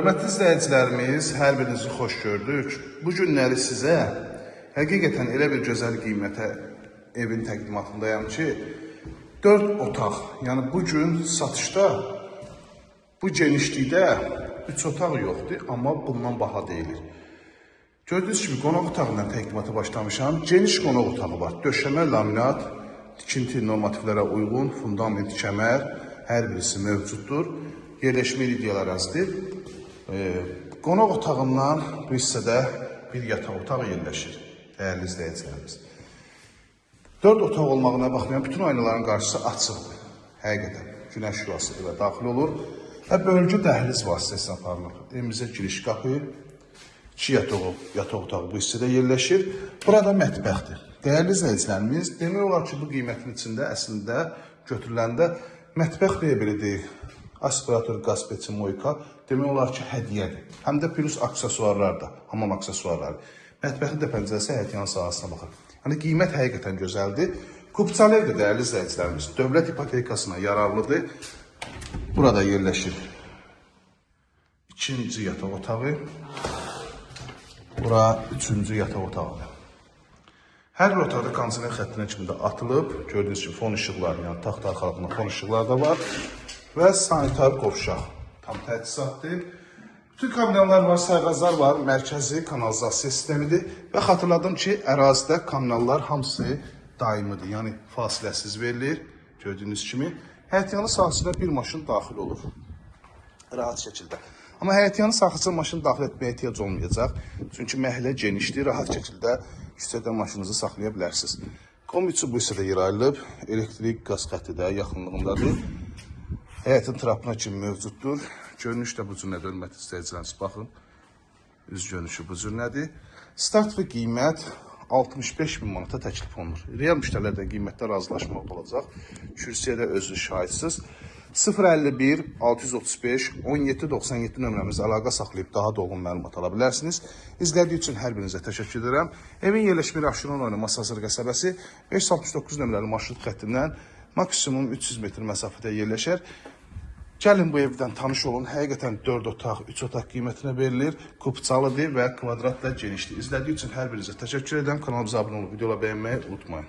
Hörmətli izləyicilərimiz, hər birinizi xoş gördük. Bu günləri sizə həqiqətən elə bir gözəl qiymətə evin təqdimatındayım ki, 4 otaq, yəni bu gün satışda bu genişlikdə 3 otaq yoxdur, amma bundan baha deyilir. Gördüyünüz kimi qonaq otağından təqdimata başlamışam. Geniş qonaq otağı var. Döşəmə, laminat, tikinti normativlərə uyğun, fundament, kəmər, hər birisi mövcuddur. Yerləşmə ideal ərazidir. Qonaq otağından bu hissədə bir yataq otağı yerləşir, dəyərli izləyicilərimiz. 4 otaq olmağına baxmayan bütün aynaların qarşısı açıqdır. Həqiqətən günəş şüası evə daxil olur və bölgü dəhliz vasitəsilə aparılır. Evimizə giriş qapı, 2 yataq otağı bu hissədə yerləşir. Burada mətbəxdir. Dəyərli izləyicilərimiz, demək olar ki, bu qiymətin içində əslində götürüləndə mətbəx deyə belə deyil. Aspirator, qaz peçi, moyka demək olar ki, hədiyyədir. Həm də plus aksesuarlar da, hamam aksesuarları. Mətbəxin də pəncərəsi həyətyan sahəsinə baxır. Yəni, qiymət həqiqətən gözəldir. Kupçalı evdir, dəyərli izləyicilərimiz. Dövlət ipotekasına yararlıdır. Burada yerləşir 2-ci yataq otağı. Bura 3-cü yataq otağıdır. Hər bir otaqda kondisioner xəttinə kimi də atılıb. Gördüyünüz kimi fon işıqları, yəni taxt arxalığında fon işıqları da var. Və sanitar qovşaq. Tam təchizatdır. Bütün kommunallar var, sayğaclar var, mərkəzi kanalizasiya sistemidir. Və xatırladım ki, ərazidə kommunallar hamısı daimidir, yəni fasiləsiz verilir. Gördüyünüz kimi. Həyətyanı sahəsinə bir maşın daxil olur. Rahat şəkildə. Amma həyətyanı sahəsinə maşın daxil etməyə ehtiyac olmayacaq. Çünki məhəllə genişdir, rahat şəkildə küçədə maşınınızı saxlaya bilərsiniz. Kombi bu hissədə yer ayrılıb, elektrik qaz xətti də yaxınlığındadır. Həyətin trapına kimi mövcuddur. Görünüş də bu cür nədir, hörmətli izləyicilərimiz, baxın. Üz görünüşü bu cür nədir. Start və qiymət 65.000 manata təklif olunur. Real müştərilərdən qiymətdə razılaşmaq olacaq. Kürsüyə də özü şahidsiz. 051 635 1797 nömrəmizə əlaqə saxlayıb daha dolğun məlumat ala bilərsiniz. İzlədiyi üçün hər birinizə təşəkkür edirəm. Evin yerləşmə Abşeron rayonu Masazır qəsəbəsi 569 nömrəli marşrut xəttindən maksimum 300 metr məsafədə yerləşər. Gəlin bu evdən tanış olun. Həqiqətən 4 otaq, 3 otaq qiymətinə verilir. Kupçalıdır və kvadratla genişdir. İzlədiyi üçün hər birinizə təşəkkür edirəm. Kanalımıza abunə olub videoları bəyənməyi unutmayın.